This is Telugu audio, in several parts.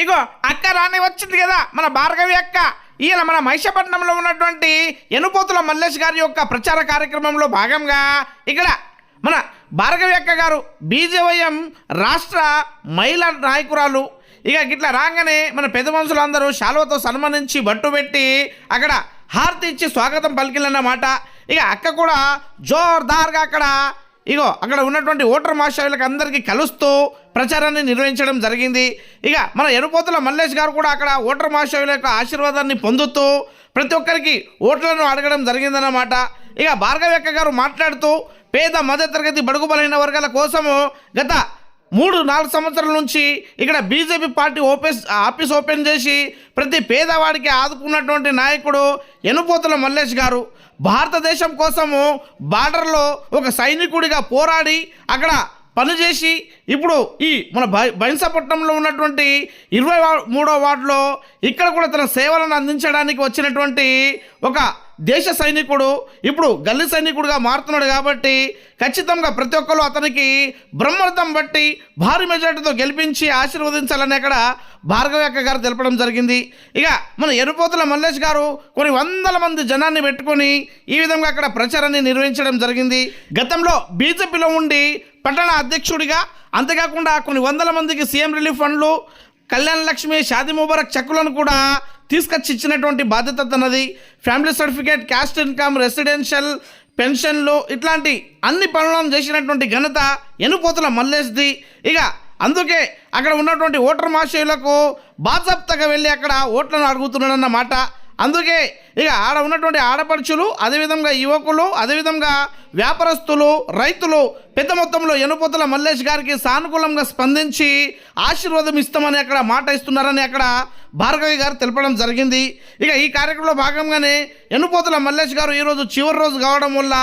ఇగో అక్క రాని వచ్చింది కదా మన భార్గవి అక్క. ఈయన మన మహిషపట్నంలో ఉన్నటువంటి ఎనుపోతుల మల్లేష్ గారి యొక్క ప్రచార కార్యక్రమంలో భాగంగా ఇక్కడ మన భార్గవి అక్క గారు బీజేవైఎం రాష్ట్ర మహిళా నాయకురాలు. ఇక గిట్లా రాగానే మన పెద్ద మనుషులందరూ శాలువతో సన్మానించి బట్టు పెట్టి అక్కడ హారతి ఇచ్చి స్వాగతం పలికిలన్నమాట. ఇక అక్క కూడా జోర్దార్గా అక్కడ ఉన్నటువంటి ఓటర్ మహాశయులకు అందరికీ కలుస్తూ ప్రచారాన్ని నిర్వహించడం జరిగింది. ఇక మన ఎనుపోతుల మల్లేష్ గారు కూడా అక్కడ ఓటర్ మహాశయుల యొక్క ఆశీర్వాదాన్ని పొందుతూ ప్రతి ఒక్కరికి ఓట్లను అడగడం జరిగిందన్నమాట. ఇక భార్గవి అక్క గారు మాట్లాడుతూ పేద మధ్యతరగతి బడుగు బలైన వర్గాల కోసము గత 3-4 సంవత్సరాల నుంచి ఇక్కడ బీజేపీ పార్టీ ఆఫీస్ ఓపెన్ చేసి ప్రతి పేదవాడికి ఆదుకున్నటువంటి నాయకుడు ఎనుపోతుల మల్లేష్ గారు. భారతదేశం కోసము బార్డర్లో ఒక సైనికుడిగా పోరాడి అక్కడ పనిచేసి ఇప్పుడు ఈ మన బైన్సాపట్నంలో ఉన్నటువంటి 23వ వార్డులో ఇక్కడ కూడా తన సేవలను అందించడానికి వచ్చినటువంటి ఒక దేశ సైనికుడు ఇప్పుడు గల్లీ సైనికుడిగా మారుతున్నాడు. కాబట్టి ఖచ్చితంగా ప్రతి ఒక్కరు అతనికి బ్రహ్మరథం బట్టి భారీ మెజార్టీతో గెలిపించి ఆశీర్వదించాలని అక్కడ భార్గవి అక్క గారు తెలపడం జరిగింది. ఇక మన ఎనుపోతుల మల్లేష్ గారు కొన్ని వందల మంది జనాన్ని పెట్టుకొని ఈ విధంగా అక్కడ ప్రచారాన్ని నిర్వహించడం జరిగింది. గతంలో బీజేపీలో ఉండి పట్టణ అధ్యక్షుడిగా, అంతేకాకుండా కొన్ని వందల మందికి సీఎం రిలీఫ్ ఫండ్లు, కళ్యాణ లక్ష్మి, షాదీ ముబారక్ చెక్కులను కూడా తీసుకొచ్చి ఇచ్చినటువంటి బాధ్యత తనది. Family certificate, caste income, residential పెన్షన్లు ఇట్లాంటి అన్ని పనులను చేసినటువంటి ఘనత ఎనుపోతుల మల్లేష్ది. ఇక అందుకే అక్కడ ఉన్నటువంటి ఓటర్ మహాశయులకు బాజాప్తగా వెళ్ళి అక్కడ ఓట్లను అడుగుతున్నాడన్నమాట. అందుకే ఇక ఆడ ఉన్నటువంటి ఆడపడుచులు, అదేవిధంగా యువకులు, అదేవిధంగా వ్యాపారస్తులు, రైతులు పెద్ద మొత్తంలో ఎనుపోతుల మల్లేష్ గారికి సానుకూలంగా స్పందించి ఆశీర్వాదం ఇస్తామని అక్కడ మాట ఇస్తున్నారని అక్కడ భార్గవి గారు తెలపడం జరిగింది. ఇక ఈ కార్యక్రమంలో భాగంగానే ఎనుపోతుల మల్లేష్ గారు ఈరోజు చివరి రోజు కావడం వల్ల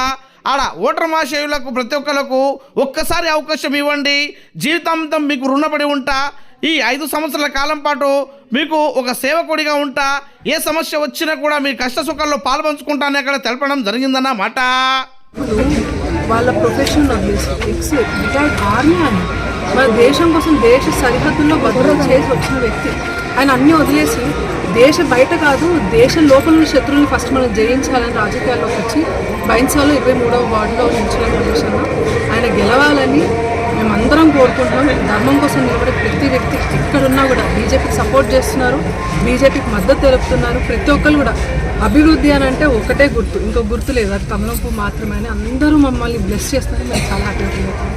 ఆడ ఓటర్ మహాశయులకు ప్రతి ఒక్కరికి ఒక్కసారి అవకాశం ఇవ్వండి, జీవితాంతం మీకు రుణపడి ఉంటా, ఈ 5 సంవత్సరాల కాలం పాటు మీకు ఒక సేవకుడిగా ఉంటా, ఏ సమస్య వచ్చినా కూడా మీ కష్ట సుఖాల్లో పాల్పంచుకుంటానని అక్కడ తెలపడం జరిగిందన్నమాట. వాళ్ళ ప్రొఫెషన్ వదిలేసి రిటైర్డ్ ఆర్మీ అని మన దేశం కోసం దేశ సరిహద్దుల్లో భద్రత చేసి వచ్చిన వ్యక్తి. ఆయన అన్నీ వదిలేసి దేశ బయట కాదు దేశం లోపల ఉన్న శత్రువుని ఫస్ట్ మనం జయించాలని రాజకీయాల్లోకి వచ్చి బైన్సాలో 23వ వార్డులో నిలిచిన ప్రదేశంలో ఆయన గెలవాలని మేమందరం కోరుకుంటున్నాం. ధర్మం కోసం నిలబడే ప్రతి వ్యక్తి ఎక్కడున్నా కూడా బీజేపీకి సపోర్ట్ చేస్తున్నారు, బీజేపీకి మద్దతు తెలుపుతున్నారు. ప్రతి ఒక్కరు కూడా అభివృద్ధి అని అంటే ఒకటే గుర్తు, ఇంకో గుర్తు లేదు, అది కమలం పువ్వు మాత్రమే అని అందరూ మమ్మల్ని బ్లెస్ చేస్తున్నారు. మేము చాలా హ్యాపీగా ఫీల్ అవుతున్నాం.